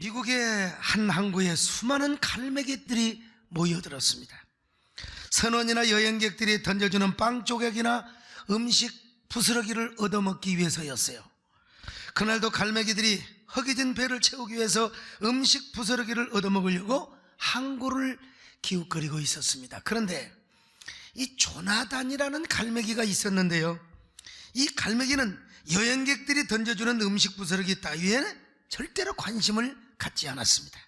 미국의 한 항구에 수많은 갈매기들이 모여들었습니다. 선원이나 여행객들이 던져주는 빵 조각이나 음식 부스러기를 얻어먹기 위해서였어요. 그날도 갈매기들이 허기진 배를 채우기 위해서 음식 부스러기를 얻어먹으려고 항구를 기웃거리고 있었습니다. 그런데 이 조나단이라는 갈매기가 있었는데요, 이 갈매기는 여행객들이 던져주는 음식 부스러기 따위에 절대로 관심을 갖지 않았습니다.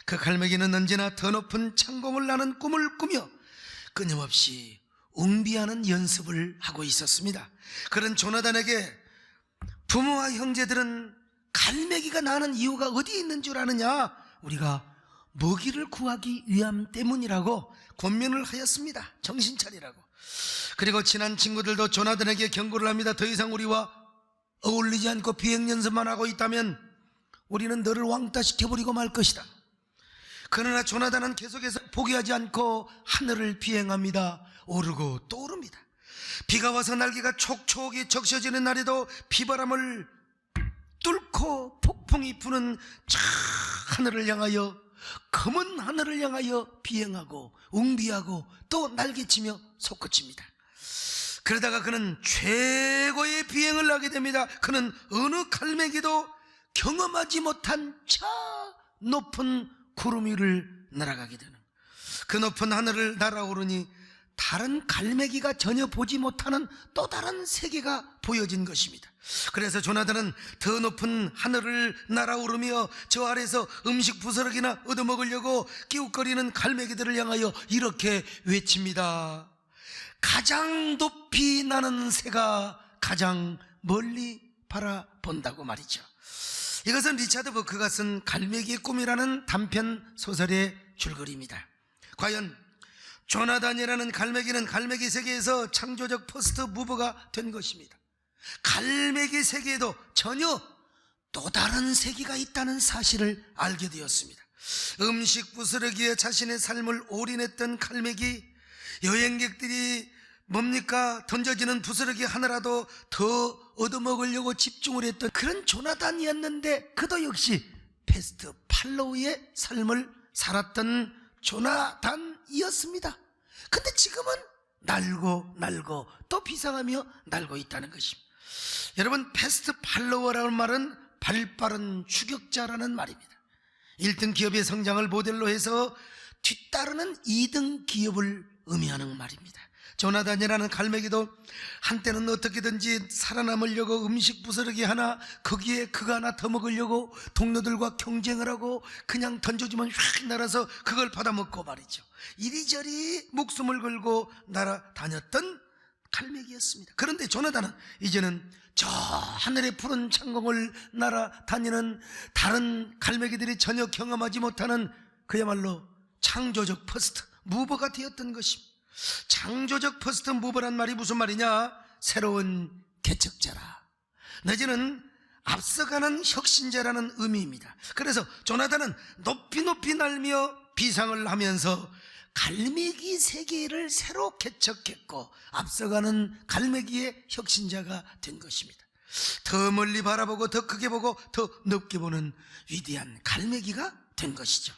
그 갈매기는 언제나 더 높은 창공을 나는 꿈을 꾸며 끊임없이 웅비하는 연습을 하고 있었습니다. 그런 조나단에게 부모와 형제들은 갈매기가 나는 이유가 어디에 있는 줄 아느냐? 우리가 먹이를 구하기 위함 때문이라고 권면을 하였습니다. 정신 차리라고. 그리고 친한 친구들도 조나단에게 경고를 합니다. 더 이상 우리와 어울리지 않고 비행 연습만 하고 있다면 우리는 너를 왕따시켜버리고 말 것이다. 그러나 조나단은 계속해서 포기하지 않고 하늘을 비행합니다. 오르고 또 오릅니다. 비가 와서 날개가 촉촉이 적셔지는 날에도 비바람을 뚫고 폭풍이 부는 저 하늘을 향하여, 검은 하늘을 향하여 비행하고 웅비하고 또 날개치며 솟구칩니다. 그러다가 그는 최고의 비행을 하게 됩니다. 그는 어느 갈매기도 경험하지 못한 저 높은 구름 위를 날아가게 되는, 그 높은 하늘을 날아오르니 다른 갈매기가 전혀 보지 못하는 또 다른 세계가 보여진 것입니다. 그래서 조나단은 더 높은 하늘을 날아오르며 저 아래서 음식 부스러기나 얻어먹으려고 기웃거리는 갈매기들을 향하여 이렇게 외칩니다. 가장 높이 나는 새가 가장 멀리 바라본다고 말이죠. 이것은 리차드 버크가 쓴 갈매기의 꿈이라는 단편 소설의 줄거리입니다. 과연 조나단이라는 갈매기는 갈매기 세계에서 창조적 퍼스트 무버가 된 것입니다. 갈매기 세계에도 전혀 또 다른 세계가 있다는 사실을 알게 되었습니다. 음식 부스러기에 자신의 삶을 올인했던 갈매기, 여행객들이 뭡니까? 던져지는 부스러기 하나라도 더 얻어먹으려고 집중을 했던 그런 조나단이었는데, 그도 역시 패스트 팔로우의 삶을 살았던 조나단이었습니다. 근데 지금은 날고 또 비상하며 날고 있다는 것입니다. 여러분, 패스트 팔로워라는 말은 발빠른 추격자라는 말입니다. 1등 기업의 성장을 모델로 해서 뒤따르는 2등 기업을 의미하는 말입니다. 조나단이라는 갈매기도 한때는 어떻게든지 살아남으려고 음식 부스러기 하나, 거기에 그거 하나 더 먹으려고 동료들과 경쟁을 하고 그냥 던져주면 휙 날아서 그걸 받아먹고 말이죠. 이리저리 목숨을 걸고 날아다녔던 갈매기였습니다. 그런데 조나단은 이제는 저 하늘의 푸른 창공을 날아다니는 다른 갈매기들이 전혀 경험하지 못하는 그야말로 창조적 퍼스트 무버가 되었던 것입니다. 창조적 퍼스트 무버란 말이 무슨 말이냐? 새로운 개척자라, 내지는 앞서가는 혁신자라는 의미입니다. 그래서 조나단은 높이 날며 비상을 하면서 갈매기 세계를 새로 개척했고 앞서가는 갈매기의 혁신자가 된 것입니다. 더 멀리 바라보고 더 크게 보고 더 넓게 보는 위대한 갈매기가 된 것이죠.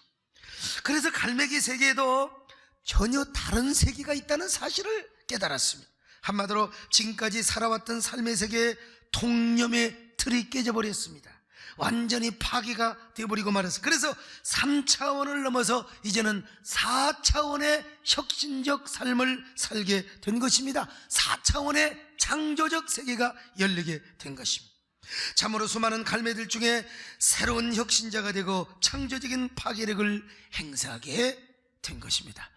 그래서 갈매기 세계에도 전혀 다른 세계가 있다는 사실을 깨달았습니다. 한마디로 지금까지 살아왔던 삶의 세계의 통념의 틀이 깨져버렸습니다. 완전히 파괴가 되어버리고 말았어요. 그래서 3차원을 넘어서 이제는 4차원의 혁신적 삶을 살게 된 것입니다. 4차원의 창조적 세계가 열리게 된 것입니다. 참으로 수많은 갈매들 중에 새로운 혁신자가 되고 창조적인 파괴력을 행사하게 된 것입니다.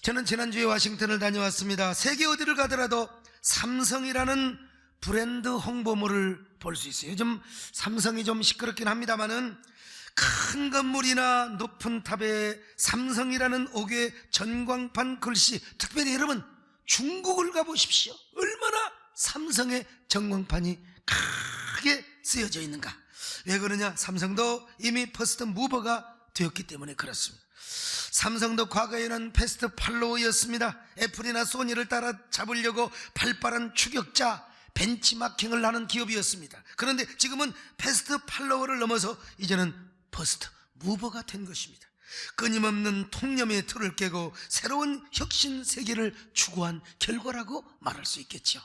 저는 지난주에 워싱턴을 다녀왔습니다. 세계 어디를 가더라도 삼성이라는 브랜드 홍보물을 볼 수 있어요. 요즘 삼성이 좀 시끄럽긴 합니다만은 큰 건물이나 높은 탑에 삼성이라는 옥외 전광판 글씨, 특별히 여러분 중국을 가보십시오. 얼마나 삼성의 전광판이 크게 쓰여져 있는가. 왜 그러냐? 삼성도 이미 퍼스트 무버가 되었기 때문에 그렇습니다. 삼성도 과거에는 패스트 팔로우였습니다. 애플이나 소니를 따라잡으려고 발빠른 추격자, 벤치마킹을 하는 기업이었습니다. 그런데 지금은 패스트 팔로워를 넘어서 이제는 퍼스트 무버가 된 것입니다. 끊임없는 통념의 틀을 깨고 새로운 혁신 세계를 추구한 결과라고 말할 수 있겠죠.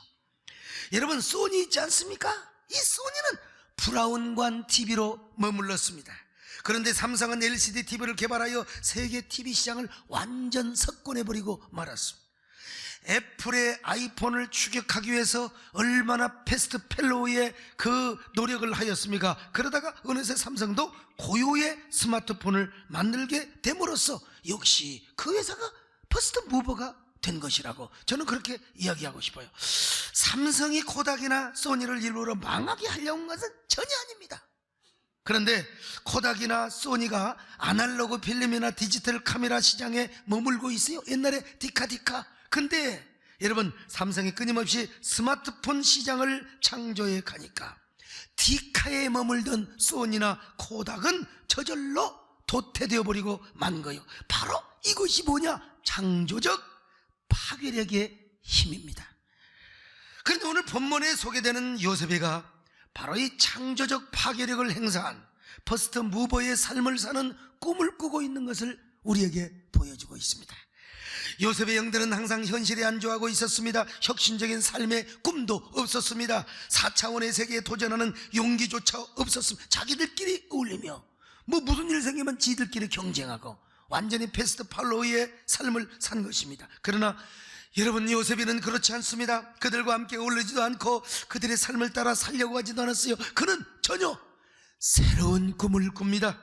여러분, 소니 있지 않습니까? 이 소니는 브라운관 TV로 머물렀습니다. 그런데 삼성은 LCD TV를 개발하여 세계 TV 시장을 완전 석권해버리고 말았습니다. 애플의 아이폰을 추격하기 위해서 얼마나 패스트 펠로우의 그 노력을 하였습니까? 그러다가 어느새 삼성도 고유의 스마트폰을 만들게 됨으로써 역시 그 회사가 퍼스트 무버가 된 것이라고 저는 그렇게 이야기하고 싶어요. 삼성이 코닥이나 소니를 일부러 망하게 하려고 한 것은 전혀 아닙니다. 그런데 코닥이나 소니가 아날로그 필름이나 디지털 카메라 시장에 머물고 있어요. 옛날에 디카. 근데 여러분, 삼성이 끊임없이 스마트폰 시장을 창조해 가니까 디카에 머물던 소니나 코닥은 저절로 도태되어 버리고 만 거예요. 바로 이것이 뭐냐? 창조적 파괴력의 힘입니다. 그런데 오늘 본문에 소개되는 요셉이가 바로 이 창조적 파괴력을 행사한 퍼스트 무버의 삶을 사는 꿈을 꾸고 있는 것을 우리에게 보여주고 있습니다. 요셉의 영들은 항상 현실에 안주하고 있었습니다. 혁신적인 삶의 꿈도 없었습니다. 4차원의 세계에 도전하는 용기조차 없었습니다. 자기들끼리 어울리며 무슨 일 생기면 지들끼리 경쟁하고 완전히 패스트 팔로우의 삶을 산 것입니다. 그러나 여러분, 요셉이는 그렇지 않습니다. 그들과 함께 어울리지도 않고 그들의 삶을 따라 살려고 하지도 않았어요. 그는 전혀 새로운 꿈을 꿉니다.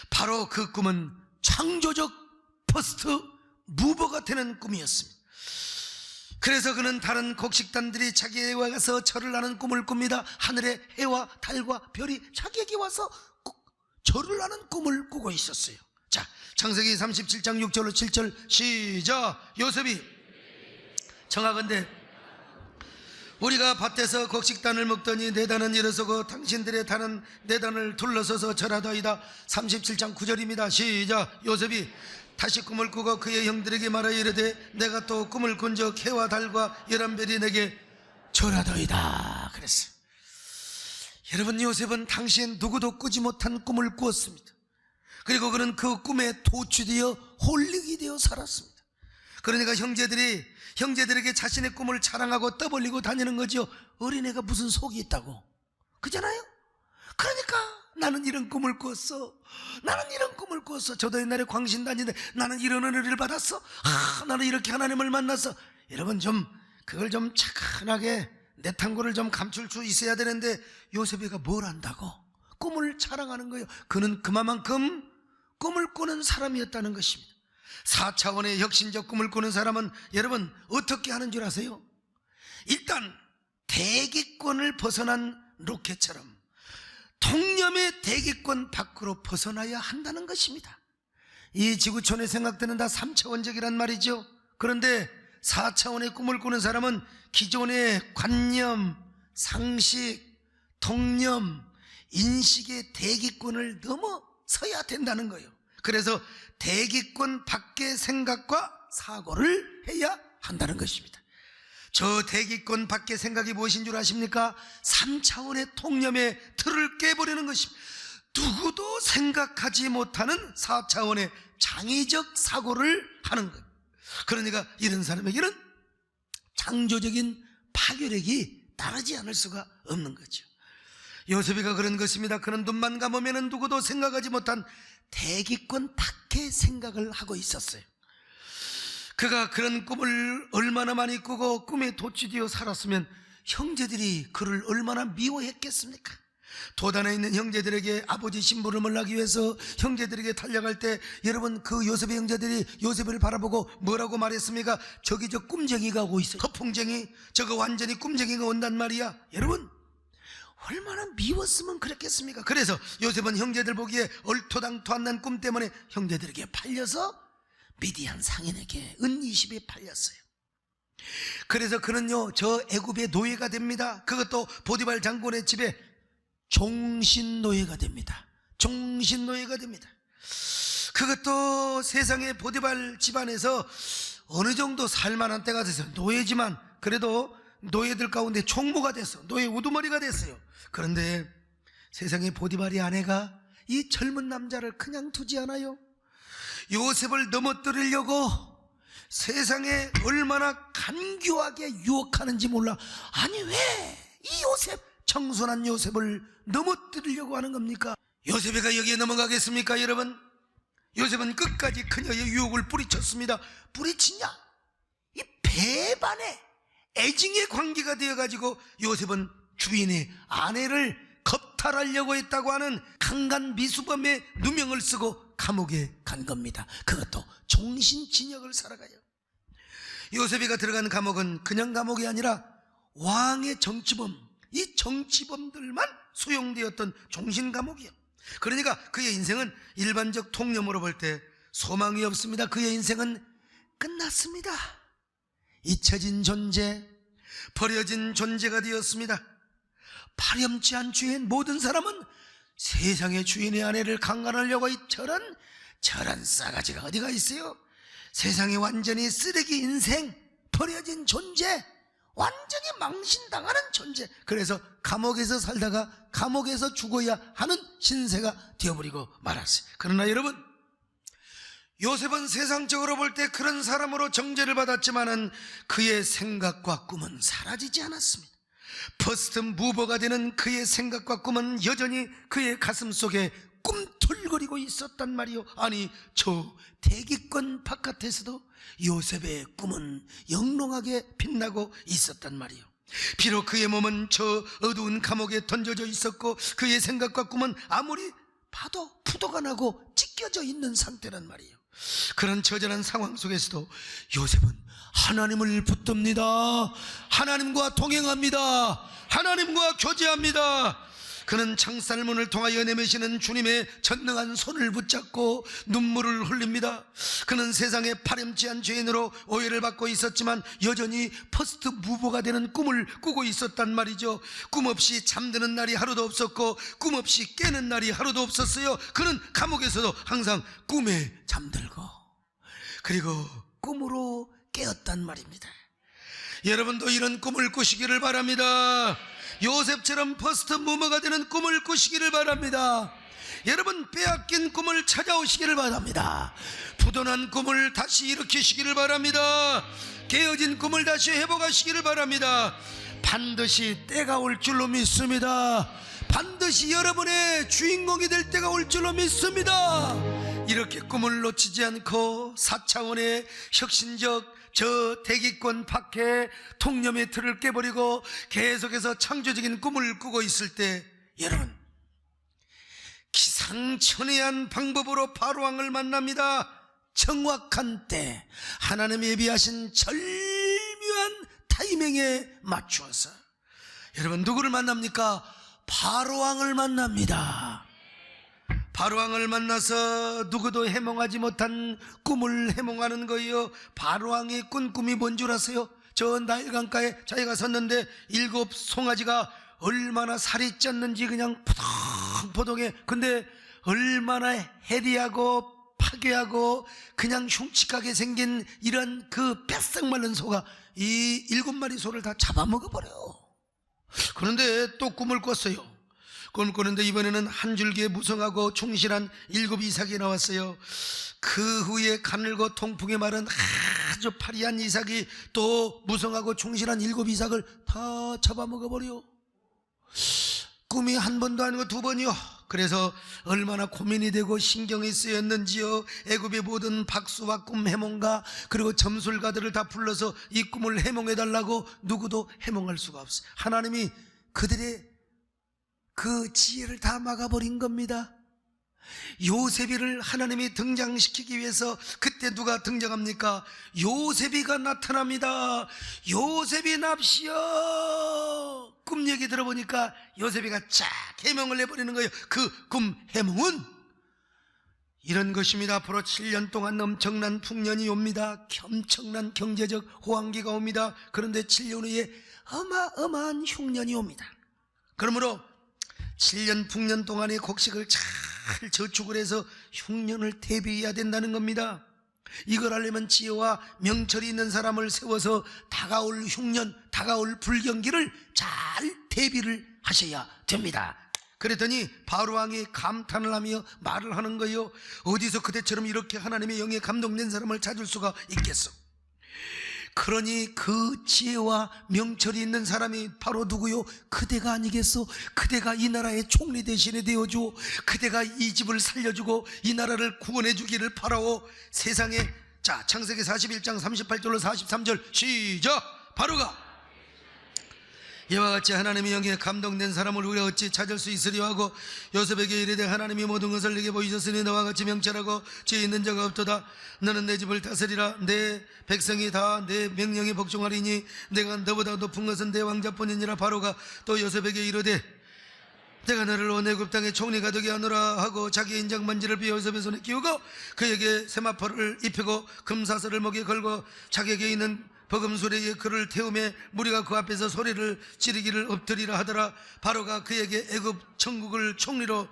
바로 그 꿈은 창조적 퍼스트 무버가 되는 꿈이었습니다. 그래서 그는 다른 곡식단들이 자기에게 와서 절을 하는 꿈을 꿉니다. 하늘의 해와 달과 별이 자기에게 와서 절을 하는 꿈을 꾸고 있었어요. 자, 창세기 37장 6절로 7절 시작. 요셉이 청하건대 우리가 밭에서 곡식단을 먹더니 내 단은 일어서고 당신들의 단은 내 단을 둘러서서 절하더이다. 37장 9절입니다. 시작. 요셉이 다시 꿈을 꾸고 그의 형들에게 말하여 이르되 내가 또 꿈을 꾼 적 해와 달과 열한 별이 내게 절하더이다 그랬어요. 여러분, 요셉은 당시에 누구도 꾸지 못한 꿈을 꾸었습니다. 그리고 그는 그 꿈에 도취되어 홀릭이 되어 살았습니다. 그러니까 형제들에게 자신의 꿈을 자랑하고 떠벌리고 다니는 거죠. 어린애가 무슨 속이 있다고, 그잖아요. 그러니까 나는 이런 꿈을 꿨어. 나는 이런 꿈을 꿨어. 저도 옛날에 광신 다니는데 나는 이런 은혜를 받았어. 나는 이렇게 하나님을 만났어. 여러분, 그걸 좀 차분하게 내 탕고를 좀 감출 수 있어야 되는데 요셉이가 뭘 안다고 꿈을 자랑하는 거예요. 그는 그만큼 꿈을 꾸는 사람이었다는 것입니다. 4차원의 혁신적 꿈을 꾸는 사람은 여러분 어떻게 하는 줄 아세요? 일단 대기권을 벗어난 로켓처럼 통념의 대기권 밖으로 벗어나야 한다는 것입니다. 이 지구촌의 생각들은 다 3차원적이란 말이죠. 그런데 4차원의 꿈을 꾸는 사람은 기존의 관념, 상식, 통념, 인식의 대기권을 넘어서야 된다는 거예요. 그래서 대기권 밖의 생각과 사고를 해야 한다는 것입니다. 저 대기권 밖의 생각이 무엇인 줄 아십니까? 3차원의 통념의 틀을 깨버리는 것입니다. 누구도 생각하지 못하는 4차원의 창의적 사고를 하는 것. 그러니까 이런 사람에게는 창조적인 파괴력이 따르지 않을 수가 없는 거죠. 요셉이가 그런 것입니다. 그는 눈만 감으면 누구도 생각하지 못한 대기권 밖의 생각을 하고 있었어요. 그가 그런 꿈을 얼마나 많이 꾸고 꿈에 도취되어 살았으면 형제들이 그를 얼마나 미워했겠습니까? 도단에 있는 형제들에게 아버지 심부름을 하기 위해서 형제들에게 달려갈 때 여러분, 그 요셉의 형제들이 요셉을 바라보고 뭐라고 말했습니까? 저기 저 꿈쟁이가 오고 있어요. 허풍쟁이, 저거 완전히 꿈쟁이가 온단 말이야. 여러분, 얼마나 미웠으면 그랬겠습니까? 그래서 요셉은 형제들 보기에 얼토당토 난 꿈 때문에 형제들에게 팔려서 미디안 상인에게 은 20에 팔렸어요. 그래서 그는요 저 애굽의 노예가 됩니다. 그것도 보디발 장군의 집에 종신노예가 됩니다. 종신노예가 됩니다. 그것도 세상의 보디발 집안에서 어느 정도 살만한 때가 됐어요. 노예지만 그래도 노예들 가운데 총무가 됐어. 노예 우두머리가 됐어요. 그런데 세상의 보디발의 아내가 이 젊은 남자를 그냥 두지 않아요. 요셉을 넘어뜨리려고 세상에 얼마나 간교하게 유혹하는지 몰라. 아니 왜 이 요셉, 청순한 요셉을 넘어뜨리려고 하는 겁니까? 요셉이가 여기에 넘어가겠습니까 여러분? 요셉은 끝까지 그녀의 유혹을 뿌리쳤습니다. 뿌리치냐? 이 배반의 애증의 관계가 되어가지고 요셉은 주인의 아내를 겁탈하려고 했다고 하는 강간 미수범의 누명을 쓰고 감옥에 간 겁니다. 그것도 종신징역을 살아가요. 요셉이가 들어간 감옥은 그냥 감옥이 아니라 왕의 정치범, 이 정치범들만 수용되었던 종신감옥이요. 그러니까 그의 인생은 일반적 통념으로 볼 때 소망이 없습니다. 그의 인생은 끝났습니다. 잊혀진 존재, 버려진 존재가 되었습니다. 파렴치한 주인, 모든 사람은 세상의 주인의 아내를 강간하려고 이 저런 싸가지가 어디가 있어요? 세상에 완전히 쓰레기 인생, 버려진 존재, 완전히 망신당하는 존재. 그래서 감옥에서 살다가 감옥에서 죽어야 하는 신세가 되어버리고 말았어요. 그러나 여러분, 요셉은 세상적으로 볼 때 그런 사람으로 정죄를 받았지만은 그의 생각과 꿈은 사라지지 않았습니다. 퍼스트 무버가 되는 그의 생각과 꿈은 여전히 그의 가슴 속에 꿈틀거리고 있었단 말이요. 아니, 저 대기권 바깥에서도 요셉의 꿈은 영롱하게 빛나고 있었단 말이요. 비록 그의 몸은 저 어두운 감옥에 던져져 있었고 그의 생각과 꿈은 아무리 봐도 부도가 나고 찢겨져 있는 상태란 말이요. 그런 처절한 상황 속에서도 요셉은 하나님을 붙듭니다. 하나님과 동행합니다. 하나님과 교제합니다. 그는 창살문을 통하여 내미시는 주님의 전능한 손을 붙잡고 눈물을 흘립니다. 그는 세상에 파렴치한 죄인으로 오해를 받고 있었지만 여전히 퍼스트 무버가 되는 꿈을 꾸고 있었단 말이죠. 꿈 없이 잠드는 날이 하루도 없었고 꿈 없이 깨는 날이 하루도 없었어요. 그는 감옥에서도 항상 꿈에 잠들고 그리고 꿈으로 깨었단 말입니다. 여러분도 이런 꿈을 꾸시기를 바랍니다. 요셉처럼 퍼스트 무버가 되는 꿈을 꾸시기를 바랍니다. 여러분, 빼앗긴 꿈을 찾아오시기를 바랍니다. 부도난 꿈을 다시 일으키시기를 바랍니다. 깨어진 꿈을 다시 회복하시기를 바랍니다. 반드시 때가 올 줄로 믿습니다. 반드시 여러분의 주인공이 될 때가 올 줄로 믿습니다. 이렇게 꿈을 놓치지 않고 4차원의 혁신적 저 대기권 밖에 통념의 틀을 깨버리고 계속해서 창조적인 꿈을 꾸고 있을 때 여러분, 기상천외한 방법으로 바로왕을 만납니다. 정확한 때 하나님이 예비하신 절묘한 타이밍에 맞추어서 여러분 누구를 만납니까? 바로왕을 만납니다. 바로왕을 만나서 누구도 해몽하지 못한 꿈을 해몽하는 거예요. 바로왕이 꾼 꿈이 뭔 줄 아세요? 저 나일강가에 자기가 섰는데 7 송아지가 얼마나 살이 쪘는지 그냥 포동포동해. 근데 얼마나 해리하고 파괴하고 그냥 흉측하게 생긴 이런 그 뱃삭 마른 소가 이 7마리 소를 다 잡아먹어버려요. 그런데 또 꿈을 꿨어요. 꿈을 꾸는데 이번에는 한 줄기에 무성하고 충실한 7 이삭이 나왔어요. 그 후에 가늘고 통풍에 마른 아주 파리한 이삭이 또 무성하고 충실한 7 이삭을 다 잡아먹어버려. 꿈이 한 번도 아니고 2번이요. 그래서 얼마나 고민이 되고 신경이 쓰였는지요. 애굽의 모든 박수와 꿈 해몽가 그리고 점술가들을 다 불러서 이 꿈을 해몽해달라고 누구도 해몽할 수가 없어요. 하나님이 그들의 그 지혜를 다 막아버린 겁니다. 요셉이를 하나님이 등장시키기 위해서 그때 누가 등장합니까? 요셉이가 나타납니다. 요셉이 납시여. 꿈 얘기 들어보니까 요셉이가 쫙 해몽을 해버리는 거예요. 그 꿈 해몽은 이런 것입니다. 앞으로 7년 동안 엄청난 풍년이 옵니다. 엄청난 경제적 호황기가 옵니다. 그런데 7년 후에 어마어마한 흉년이 옵니다. 그러므로 7년 풍년 동안의 곡식을 잘 저축을 해서 흉년을 대비해야 된다는 겁니다. 이걸 하려면 지혜와 명철이 있는 사람을 세워서 다가올 흉년, 다가올 불경기를 잘 대비를 하셔야 됩니다. 그랬더니 바로 왕이 감탄을 하며 말을 하는 거예요. 어디서 그대처럼 이렇게 하나님의 영에 감동된 사람을 찾을 수가 있겠어? 그러니 그 지혜와 명철이 있는 사람이 바로 누구요? 그대가 아니겠소? 그대가 이 나라의 총리 대신에 되어줘. 그대가 이 집을 살려주고 이 나라를 구원해 주기를 바라오. 세상에. 자, 창세기 41장 38절로 43절 시작. 바로가 이와 같이 하나님의 영에 감동된 사람을 우리가 어찌 찾을 수 있으리요 하고 요셉에게 이르되 하나님이 모든 것을 내게 보이셨으니 너와 같이 명철하고 지혜 있는 자가 없도다. 너는 내 집을 다스리라. 내 백성이 다 내 명령에 복종하리니 내가 너보다 높은 것은 내 왕자뿐이니라. 바로가 또 요셉에게 이르되 내가 너를 온 애굽 땅의 총리가 되게 하노라 하고 자기 인장 만지를 비어 요셉의 손에 끼우고 그에게 세마포를 입히고 금사슬을 목에 걸고 자기에게 있는 버금수레에 그를 태우매 무리가 그 앞에서 소리를 지르기를 엎드리라 하더라. 바로가 그에게 애굽 천국을 총리로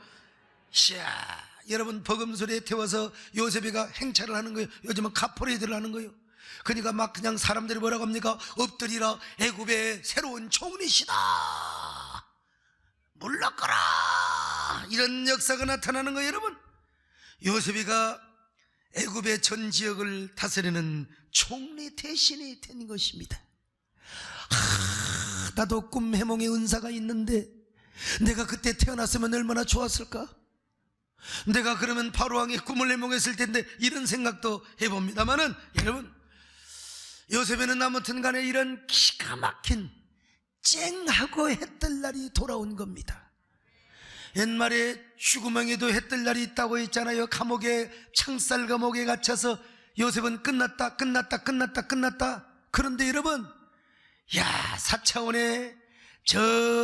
여러분 버금수레에 태워서 요셉이가 행차를 하는 거예요. 요즘은 카포레이드를 하는 거예요. 그러니까 막 그냥 사람들이 뭐라고 합니까? 엎드리라. 애굽의 새로운 총리시다. 물러거라. 이런 역사가 나타나는 거예요. 여러분, 요셉이가 애굽의 전 지역을 다스리는 총리 대신이 된 것입니다. 나도 꿈 해몽의 은사가 있는데 내가 그때 태어났으면 얼마나 좋았을까? 내가 그러면 바로왕의 꿈을 해몽했을 텐데 이런 생각도 해봅니다만은 여러분, 요셉에는 아무튼 간에 이런 기가 막힌 쨍하고 해뜰 날이 돌아온 겁니다. 옛말에 죽음에도 해뜰 날이 있다고 했잖아요. 감옥에, 창살 감옥에 갇혀서 요셉은 끝났다. 그런데 여러분, 4차원의 저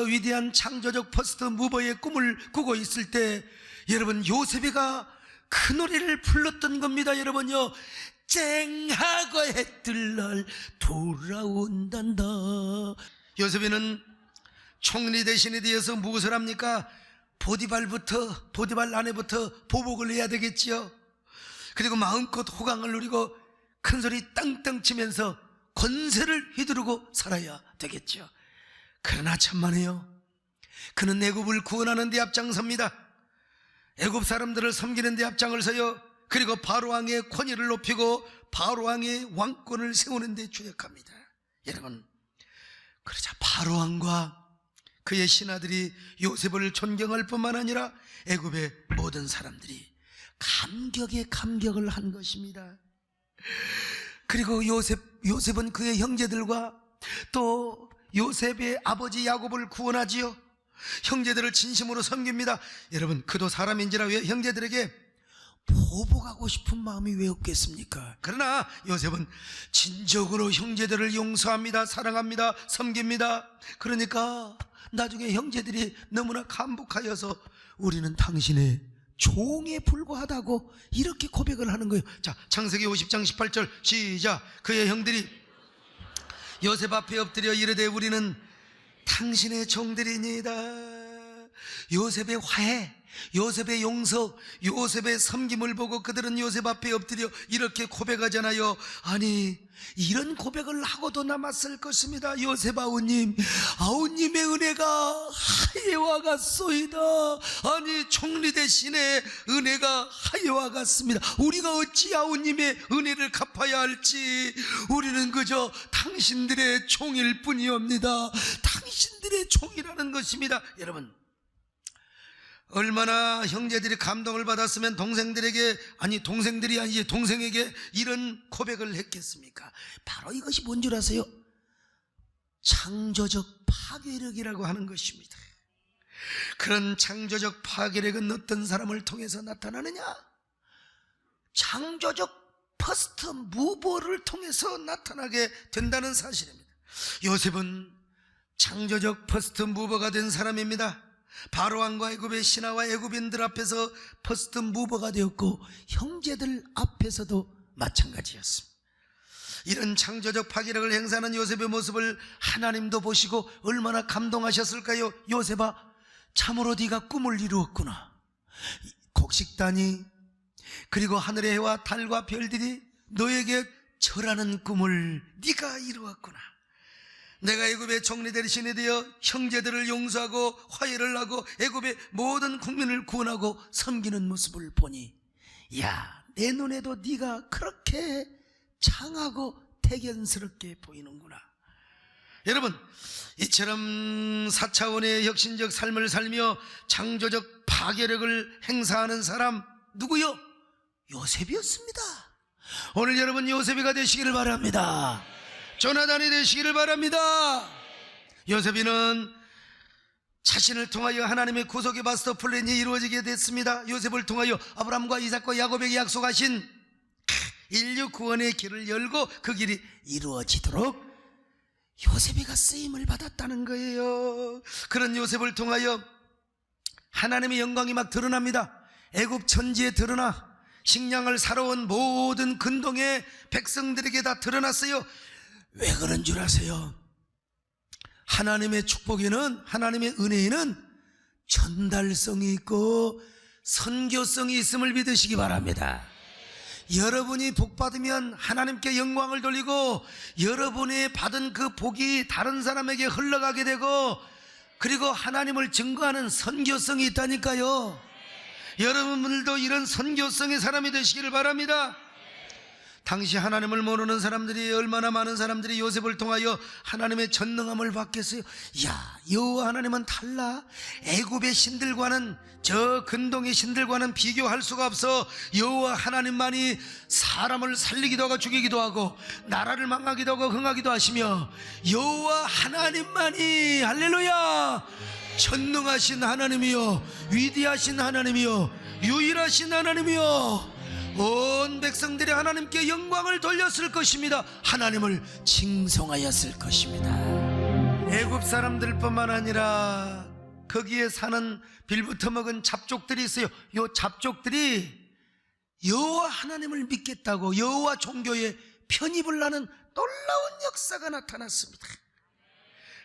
위대한 창조적 퍼스트 무버의 꿈을 꾸고 있을 때 여러분, 요셉이가 그 노래를 불렀던 겁니다. 여러분요, 쨍하고 해뜰 날 돌아온단다. 요셉이는 총리 대신에 되어서 무엇을 합니까? 보디발 아내부터 보복을 해야 되겠지요. 그리고 마음껏 호강을 누리고 큰소리 땅땅 치면서 권세를 휘두르고 살아야 되겠죠. 그러나 천만에요, 그는 애굽을 구원하는 데 앞장섭니다. 애굽 사람들을 섬기는 데 앞장을 서요. 그리고 바로왕의 권위를 높이고 바로왕의 왕권을 세우는 데 주력합니다. 여러분, 그러자 바로왕과 그의 신하들이 요셉을 존경할 뿐만 아니라 애굽의 모든 사람들이 감격에 감격을 한 것입니다. 그리고 요셉은 그의 형제들과 또 요셉의 아버지 야곱을 구원하지요. 형제들을 진심으로 섬깁니다. 여러분, 그도 사람인지라 왜 형제들에게 보복하고 싶은 마음이 왜 없겠습니까? 그러나 요셉은 진정으로 형제들을 용서합니다. 사랑합니다. 섬깁니다. 그러니까 나중에 형제들이 너무나 감복하여서 우리는 당신의 종에 불과하다고 이렇게 고백을 하는 거예요. 자, 창세기 50장 18절 시작. 그의 형들이 요셉 앞에 엎드려 이르되 우리는 당신의 종들이니이다. 요셉의 화해, 요셉의 용서, 요셉의 섬김을 보고 그들은 요셉 앞에 엎드려 이렇게 고백하잖아요. 아니, 이런 고백을 하고도 남았을 것입니다. 요셉 아우님, 아우님의 은혜가 하예와 같소이다. 아니, 총리 대신에 은혜가 하예와 같습니다. 우리가 어찌 아우님의 은혜를 갚아야 할지. 우리는 그저 당신들의 종일 뿐이옵니다. 당신들의 종이라는 것입니다. 여러분, 얼마나 형제들이 감동을 받았으면 동생들에게, 아니 동생들이 아니지 동생에게 이런 고백을 했겠습니까? 바로 이것이 뭔 줄 아세요? 창조적 파괴력이라고 하는 것입니다. 그런 창조적 파괴력은 어떤 사람을 통해서 나타나느냐? 창조적 퍼스트 무버를 통해서 나타나게 된다는 사실입니다. 요셉은 창조적 퍼스트 무버가 된 사람입니다. 바로왕과 애굽의 신하와 애굽인들 앞에서 퍼스트 무버가 되었고 형제들 앞에서도 마찬가지였습니다. 이런 창조적 파괴력을 행사하는 요셉의 모습을 하나님도 보시고 얼마나 감동하셨을까요? 요셉아, 참으로 네가 꿈을 이루었구나. 곡식단이 그리고 하늘의 해와 달과 별들이 너에게 절하는 꿈을 네가 이루었구나. 내가 애굽의 총리대신이 되어 형제들을 용서하고 화해를 하고 애굽의 모든 국민을 구원하고 섬기는 모습을 보니, 야, 내 눈에도 네가 그렇게 장하고 대견스럽게 보이는구나. 여러분, 이처럼 4차원의 혁신적 삶을 살며 창조적 파괴력을 행사하는 사람 누구요? 요셉이었습니다. 오늘 여러분 요셉이가 되시기를 바랍니다. 조나단이 되시기를 바랍니다. 요셉이는 자신을 통하여 하나님의 구속의 마스터 플랜이 이루어지게 됐습니다. 요셉을 통하여 아브라함과 이삭과 야곱에게 약속하신 인류 구원의 길을 열고 그 길이 이루어지도록 요셉이가 쓰임을 받았다는 거예요. 그런 요셉을 통하여 하나님의 영광이 막 드러납니다. 애굽 천지에 드러나 식량을 사러 온 모든 근동의 백성들에게 다 드러났어요. 왜 그런 줄 아세요? 하나님의 축복에는, 하나님의 은혜에는 전달성이 있고 선교성이 있음을 믿으시기 바랍니다. 여러분이 복 받으면 하나님께 영광을 돌리고 여러분이 받은 그 복이 다른 사람에게 흘러가게 되고, 그리고 하나님을 증거하는 선교성이 있다니까요. 여러분들도 이런 선교성의 사람이 되시기를 바랍니다. 당시 하나님을 모르는 사람들이 얼마나 많은 사람들이 요셉을 통하여 하나님의 전능함을 받겠어요. 야, 여호와 하나님은 달라. 애굽의 신들과는, 저 근동의 신들과는 비교할 수가 없어. 여호와 하나님만이 사람을 살리기도 하고 죽이기도 하고 나라를 망하기도 하고 흥하기도 하시며, 여호와 하나님만이, 할렐루야, 전능하신 하나님이요, 위대하신 하나님이요, 유일하신 하나님이요, 온 백성들이 하나님께 영광을 돌렸을 것입니다. 하나님을 칭송하였을 것입니다. 애굽 사람들뿐만 아니라 거기에 사는 빌부터 먹은 잡족들이 있어요. 요 잡족들이 여호와 하나님을 믿겠다고 여호와 종교에 편입을 하는 놀라운 역사가 나타났습니다.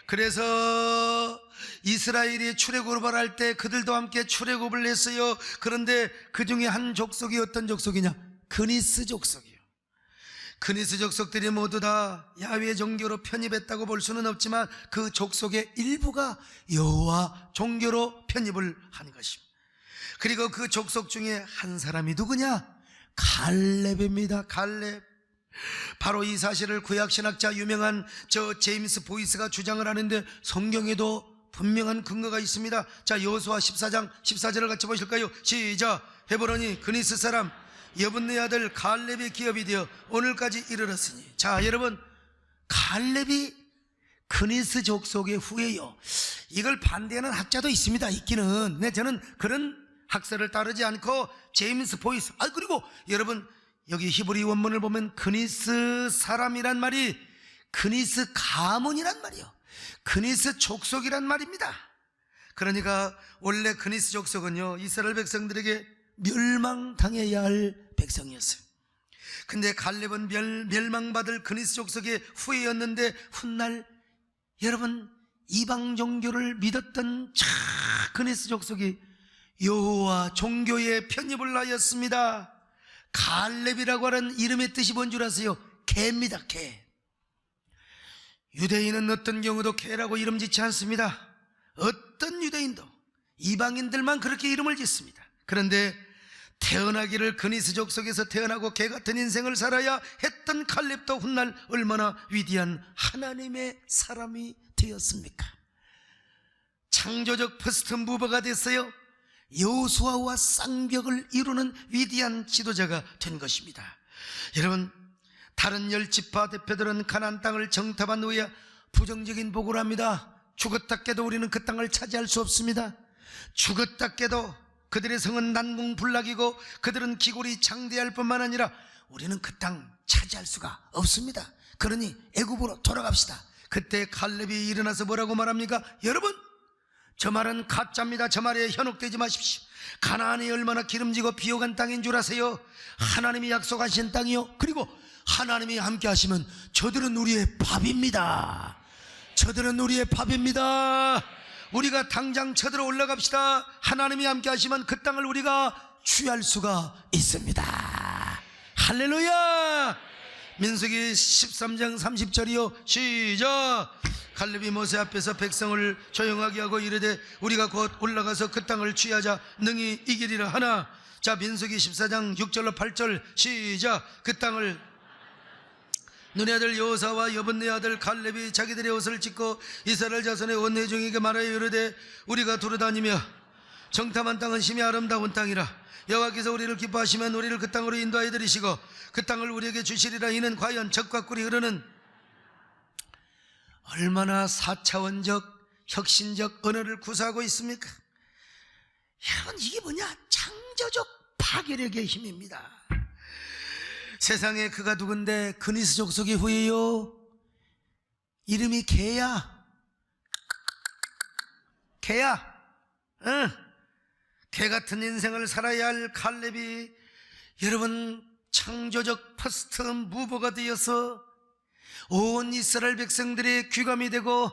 그래서 이스라엘이 출애굽을 할 때 그들도 함께 출애굽을 했어요. 그런데 그 중에 한 족속이 어떤 족속이냐? 그니스 족속이요. 그니스 족속들이 모두 다 야훼 종교로 편입했다고 볼 수는 없지만 그 족속의 일부가 여호와 종교로 편입을 한 것입니다. 그리고 그 족속 중에 한 사람이 누구냐? 갈렙입니다. 갈렙. 바로 이 사실을 구약신학자 유명한 저 제임스 보이스가 주장을 하는데 성경에도 분명한 근거가 있습니다. 자, 여호수아 14장 14절을 같이 보실까요? 시작. 헤브론이 그니스 사람 여분네 아들 갈렙의 기업이 되어 오늘까지 이르렀으니. 자, 여러분, 갈렙이 그니스 족속의 후예요. 이걸 반대하는 학자도 있습니다. 있기는. 근데 저는 그런 학설을 따르지 않고 제임스 보이스, 그리고 여러분 여기 히브리 원문을 보면 그니스 사람이란 말이 그니스 가문이란 말이요, 그니스 족속이란 말입니다. 그러니까 원래 그니스 족속은요, 이스라엘 백성들에게 멸망당해야 할 백성이었어요. 근데 갈렙은 멸망받을 그니스 족속의 후예였는데 훗날 여러분 이방 종교를 믿었던 그니스 족속이 여호와 종교에 편입을 하였습니다. 갈렙이라고 하는 이름의 뜻이 뭔 줄 아세요? 개입니다. 개. 유대인은 어떤 경우도 개라고 이름 짓지 않습니다. 어떤 유대인도, 이방인들만 그렇게 이름을 짓습니다. 그런데 태어나기를 그니스 족속에서 태어나고 개 같은 인생을 살아야 했던 갈렙도 훗날 얼마나 위대한 하나님의 사람이 되었습니까? 창조적 퍼스트 무버가 됐어요. 여호수아와 쌍벽을 이루는 위대한 지도자가 된 것입니다. 여러분, 다른 10지파 대표들은 가나안 땅을 정탐한 후에 부정적인 보고를 합니다. 죽었다 깨도 우리는 그 땅을 차지할 수 없습니다. 죽었다 깨도 그들의 성은 난공불락이고 그들은 기골이 장대할 뿐만 아니라 우리는 그 땅 차지할 수가 없습니다. 그러니 애굽으로 돌아갑시다. 그때 갈렙이 일어나서 뭐라고 말합니까? 여러분, 저 말은 가짜입니다. 저 말에 현혹되지 마십시오. 가나안이 얼마나 기름지고 비옥한 땅인 줄 아세요? 하나님이 약속하신 땅이요, 그리고 하나님이 함께 하시면 저들은 우리의 밥입니다. 저들은 우리의 밥입니다. 우리가 당장 쳐들어 올라갑시다. 하나님이 함께 하시면 그 땅을 우리가 취할 수가 있습니다. 할렐루야. 민수기 13장 30절이요 시작. 갈렙이 모세 앞에서 백성을 조용하게 하고 이르되 우리가 곧 올라가서 그 땅을 취하자 능히 이기리라 하나. 자, 민수기 14장 6절로 8절 시작. 그 땅을 눈의 아들 여호사와 여분네 아들 갈렙이 자기들의 옷을 찢고 이스라엘 자손의 원내 중에게 말하여 이르되 우리가 두루다니며 정탐한 땅은 심히 아름다운 땅이라. 여호와께서 우리를 기뻐하시면 우리를 그 땅으로 인도하여 들이시고 그 땅을 우리에게 주시리라. 이는 과연 적과 꿀이 흐르는 얼마나 4차원적 혁신적 언어를 구사하고 있습니까? 여러분, 이게 뭐냐? 창조적 파괴력의 힘입니다. 세상에 그가 누군데 그니스 족속의 후예요. 이름이 개야. 응. 개 같은 인생을 살아야 할 갈렙이 여러분 창조적 퍼스트 무버가 되어서 온 이스라엘 백성들의 귀감이 되고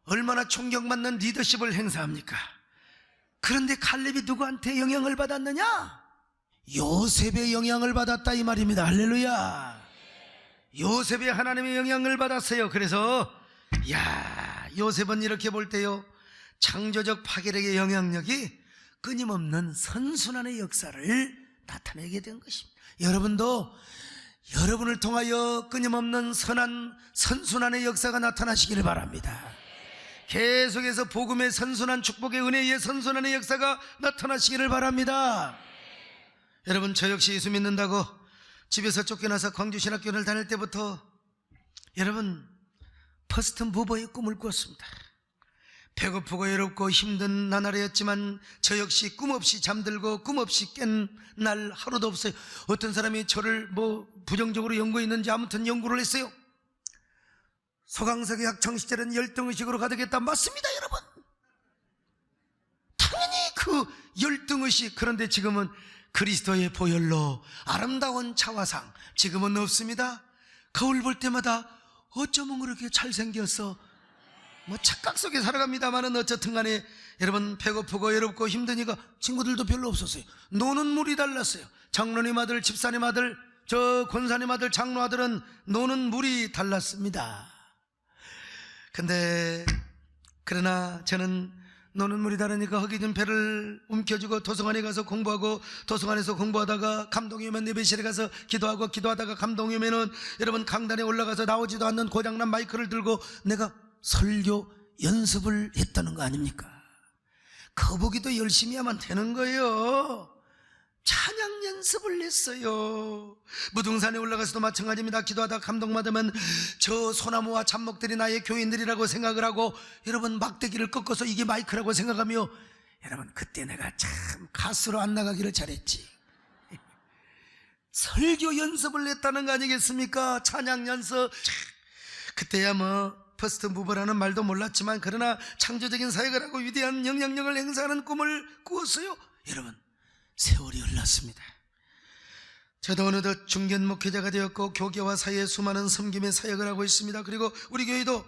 얼마나 존경받는 리더십을 행사합니까? 그런데 갈렙이 누구한테 영향을 받았느냐? 요셉의 영향을 받았다 이 말입니다. 할렐루야. 요셉의 하나님의 영향을 받았어요. 그래서 요셉은 이렇게 볼 때요, 창조적 파괴력의 영향력이 끊임없는 선순환의 역사를 나타내게 된 것입니다. 여러분도 여러분을 통하여 끊임없는 선순환의 역사가 나타나시기를 바랍니다. 계속해서 복음의 선순환, 축복의 은혜의 선순환의 역사가 나타나시기를 바랍니다. 여러분, 저 역시 예수 믿는다고 집에서 쫓겨나서 광주신학교를 다닐 때부터 여러분 퍼스트 무버의 꿈을 꾸었습니다. 배고프고 외롭고 힘든 나날이었지만 저 역시 꿈없이 잠들고 꿈없이 깬 날 하루도 없어요. 어떤 사람이 저를 부정적으로 연구했는지 아무튼 연구를 했어요. 소강석의 학창시절은 열등의식으로 가득했다. 맞습니다, 여러분. 당연히 그 열등의식. 그런데 지금은 그리스도의 보혈로 아름다운 차화상. 지금은 없습니다. 거울 볼 때마다 어쩌면 그렇게 잘생겼어. 착각 속에 살아갑니다만은 어쨌든 간에 여러분 배고프고 외롭고 힘드니까 친구들도 별로 없었어요. 노는 물이 달랐어요. 장로님 아들, 집사님 아들, 저 권사님 아들, 장로 아들은 노는 물이 달랐습니다. 근데 그러나 저는 노는 물이 다르니까 허기 진 배를 움켜쥐고 도서관에 가서 공부하고, 도서관에서 공부하다가 감동이 오면 예배실에 가서 기도하고, 기도하다가 감동이 오면은 여러분 강단에 올라가서 나오지도 않는 고장난 마이크를 들고 내가 설교 연습을 했다는 거 아닙니까? 거북이도 열심히 하면 되는 거예요. 찬양 연습을 했어요. 무등산에 올라가서도 마찬가지입니다. 기도하다 감동받으면 저 소나무와 잡목들이 나의 교인들이라고 생각을 하고 여러분 막대기를 꺾어서 이게 마이크라고 생각하며 여러분 그때 내가 참 가수로 안 나가기를 잘했지. 설교 연습을 했다는 거 아니겠습니까? 찬양 연습. 그때야 퍼스트 무버라는 말도 몰랐지만 그러나 창조적인 사역을 하고 위대한 영향력을 행사하는 꿈을 꾸었어요. 여러분 세월이 흘렀습니다. 저도 어느덧 중견 목회자가 되었고 교계와 사이에 수많은 섬김의 사역을 하고 있습니다. 그리고 우리 교회도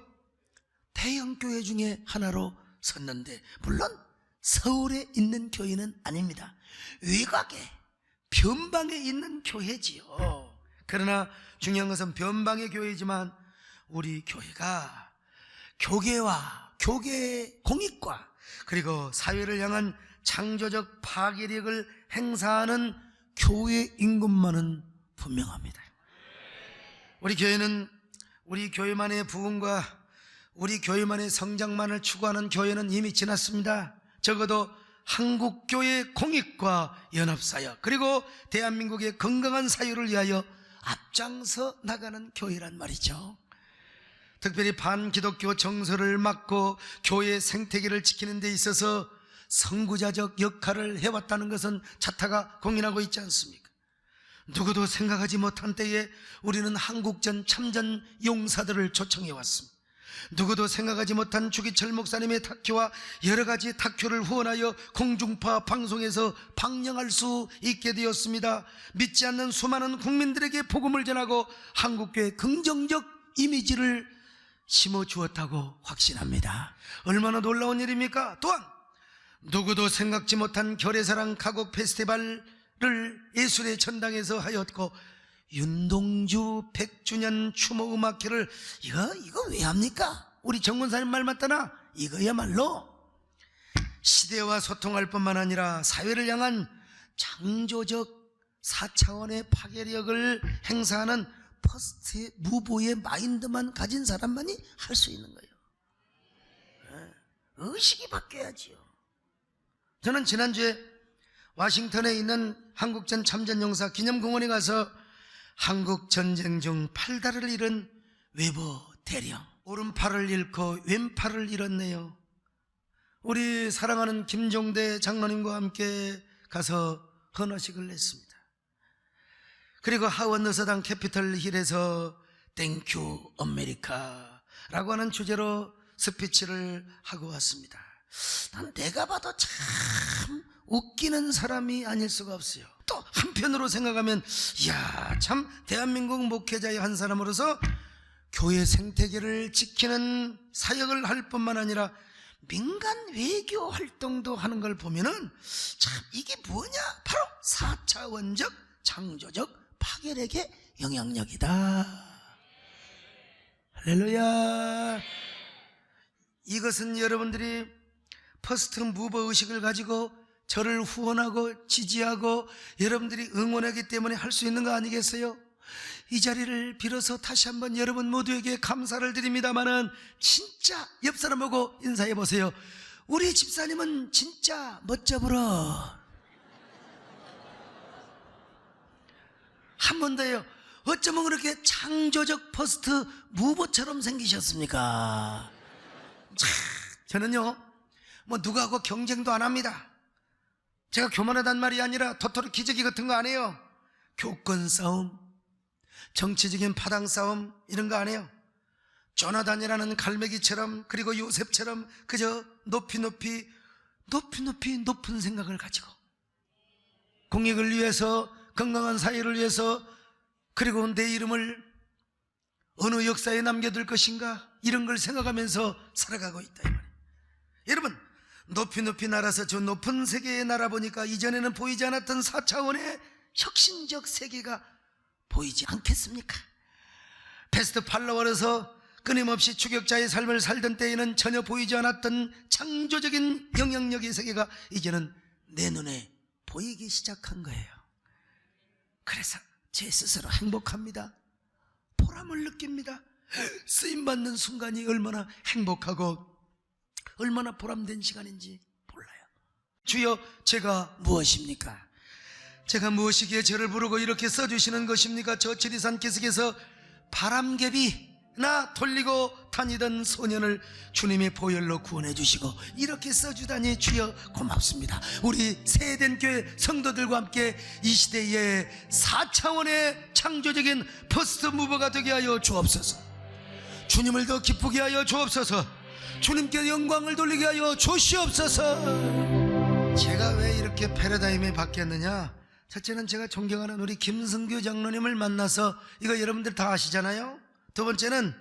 대형 교회 중에 하나로 섰는데 물론 서울에 있는 교회는 아닙니다. 외곽에 변방에 있는 교회지요. 그러나 중요한 것은 변방의 교회지만 우리 교회가 교계와 교계 공익과 그리고 사회를 향한 창조적 파괴력을 행사하는 교회인 것만은 분명합니다. 우리 교회는 우리 교회만의 부흥과 우리 교회만의 성장만을 추구하는 교회는 이미 지났습니다. 적어도 한국교회 공익과 연합사역 그리고 대한민국의 건강한 사회를 위하여 앞장서 나가는 교회란 말이죠. 특별히 반기독교 정서를 막고 교회 생태계를 지키는 데 있어서 선구자적 역할을 해왔다는 것은 자타가 공인하고 있지 않습니까? 누구도 생각하지 못한 때에 우리는 한국전 참전 용사들을 초청해왔습니다. 누구도 생각하지 못한 주기철 목사님의 다큐와 여러 가지 다큐를 후원하여 공중파 방송에서 방영할 수 있게 되었습니다. 믿지 않는 수많은 국민들에게 복음을 전하고 한국교회의 긍정적 이미지를 심어주었다고 확신합니다. 얼마나 놀라운 일입니까? 또한 누구도 생각지 못한 결의사랑 가곡 페스티벌을 예술의 전당에서 하였고 윤동주 100주년 추모음악회를 이거 왜 합니까? 우리 정권사님 말 맞다나? 이거야말로 시대와 소통할 뿐만 아니라 사회를 향한 창조적 4차원의 파괴력을 행사하는 퍼스트 무브의 마인드만 가진 사람만이 할 수 있는 거예요. 의식이 바뀌어야지요. 저는 지난주에 워싱턴에 있는 한국전 참전용사 기념공원에 가서 한국전쟁 중 팔다리를 잃은 웨버 대령, 오른팔을 잃고 왼팔을 잃었네요. 우리 사랑하는 김종대 장로님과 함께 가서 헌화식을 냈습니다. 그리고 하원 의사당 캐피털 힐에서 땡큐 아메리카라고 하는 주제로 스피치를 하고 왔습니다. 난 내가 봐도 참 웃기는 사람이 아닐 수가 없어요. 또 한편으로 생각하면 이야, 참 대한민국 목회자의 한 사람으로서 교회 생태계를 지키는 사역을 할 뿐만 아니라 민간 외교 활동도 하는 걸 보면은 참 이게 뭐냐? 바로 4차원적 창조적 파괴력의 영향력이다. 할렐루야. 이것은 여러분들이 퍼스트 무버 의식을 가지고 저를 후원하고 지지하고 여러분들이 응원하기 때문에 할 수 있는 거 아니겠어요? 이 자리를 빌어서 다시 한번 여러분 모두에게 감사를 드립니다마는 진짜 옆 사람 보고 인사해 보세요. 우리 집사님은 진짜 멋져 보러. 한 번 더요. 어쩌면 그렇게 창조적 퍼스트 무버처럼 생기셨습니까? 저는요, 뭐 누구하고 경쟁도 안 합니다. 제가 교만하단 말이 아니라 도토리 기저귀 같은 거 안 해요. 교권 싸움, 정치적인 파당 싸움 이런 거 안 해요. 조나단이라는 갈매기처럼, 그리고 요셉처럼 그저 높이 높은 생각을 가지고 공익을 위해서, 건강한 사회를 위해서, 그리고 내 이름을 어느 역사에 남겨둘 것인가, 이런 걸 생각하면서 살아가고 있다 이 말이에요. 여러분, 높이 날아서 저 높은 세계에 날아보니까 이전에는 보이지 않았던 4차원의 혁신적 세계가 보이지 않겠습니까? 베스트 팔로워로서 끊임없이 추격자의 삶을 살던 때에는 전혀 보이지 않았던 창조적인 영향력의 세계가 이제는 내 눈에 보이기 시작한 거예요. 그래서 제 스스로 행복합니다. 보람을 느낍니다. 쓰임받는 순간이 얼마나 행복하고 얼마나 보람된 시간인지 몰라요. 주여, 제가 무엇입니까? 제가 무엇이기에 저를 부르고 이렇게 써주시는 것입니까? 저 지리산 기슭에서 바람개비나 돌리고 다니던 소년을 주님의 보혈로 구원해 주시고 이렇게 써주다니 주여 고맙습니다. 우리 세된 교회 성도들과 함께 이 시대의 4차원의 창조적인 퍼스트 무버가 되게 하여 주옵소서. 주님을 더 기쁘게 하여 주옵소서. 주님께 영광을 돌리게 하여 주시옵소서. 제가 왜 이렇게 패러다임이 바뀌었느냐? 첫째는 제가 존경하는 우리 김승규 장로님을 만나서, 이거 여러분들 다 아시잖아요. 두 번째는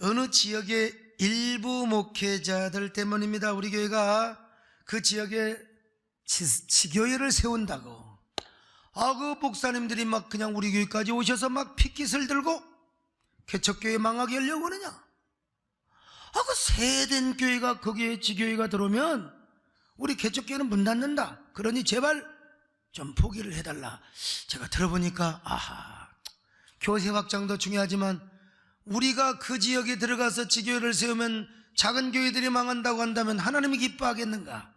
어느 지역의 일부 목회자들 때문입니다. 우리 교회가 그 지역에 지교회를 세운다고, 그 목사님들이 막 그냥 우리 교회까지 오셔서 막 핏깃을 들고 개척교회 망하게 하려고 하느냐? 그 세된 교회가 거기에 지교회가 들어오면 우리 개척교회는 문 닫는다. 그러니 제발 좀 포기를 해달라. 제가 들어보니까 교세 확장도 중요하지만 우리가 그 지역에 들어가서 지교회를 세우면 작은 교회들이 망한다고 한다면 하나님이 기뻐하겠는가?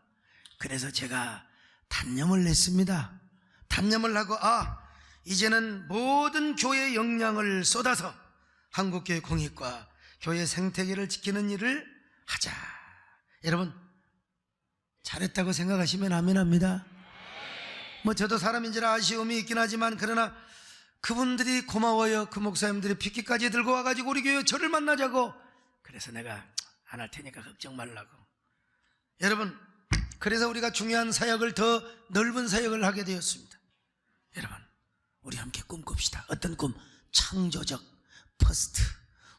그래서 제가 단념을 냈습니다. 단념을 하고 이제는 모든 교회의 역량을 쏟아서 한국교회 공익과 교회 생태계를 지키는 일을 하자. 여러분, 잘했다고 생각하시면 아멘합니다. 뭐 저도 사람인지라 아쉬움이 있긴 하지만, 그러나 그분들이 고마워요. 그 목사님들이 핏기까지 들고 와가지고 우리 교회 저를 만나자고. 그래서 내가 안 할 테니까 걱정 말라고. 여러분, 그래서 우리가 중요한 사역을, 더 넓은 사역을 하게 되었습니다. 여러분, 우리 함께 꿈꿉시다. 어떤 꿈? 창조적 퍼스트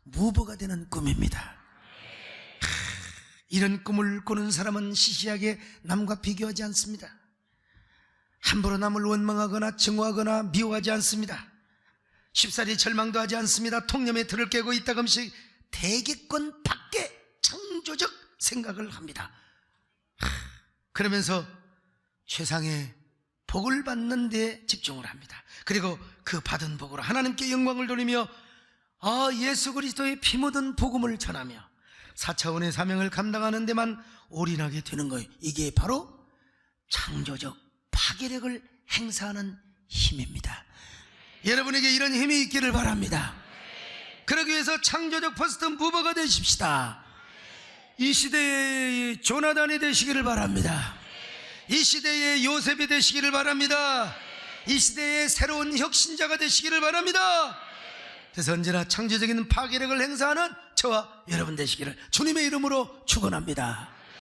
무버가 되는 꿈입니다. 이런 꿈을 꾸는 사람은 시시하게 남과 비교하지 않습니다. 함부로 남을 원망하거나 증오하거나 미워하지 않습니다. 쉽사리 절망도 하지 않습니다. 통념의 틀을 깨고 이따금씩 대기권 밖에 창조적 생각을 합니다. 그러면서 최상의 복을 받는 데 집중을 합니다. 그리고 그 받은 복으로 하나님께 영광을 돌리며 예수 그리스도의 피 묻은 복음을 전하며 4차원의 사명을 감당하는 데만 올인하게 되는 거예요. 이게 바로 창조적 파괴력을 행사하는 힘입니다. 여러분에게 이런 힘이 있기를 바랍니다. 그러기 위해서 창조적 퍼스트 무버가 되십시다. 이 시대의 조나단이 되시기를 바랍니다. 이 시대의 요셉이 되시기를 바랍니다. 이 시대의 새로운 혁신자가 되시기를 바랍니다. 그래서 언제나 창조적인 파괴력을 행사하는 저와 여러분 되시기를 주님의 이름으로 축원합니다.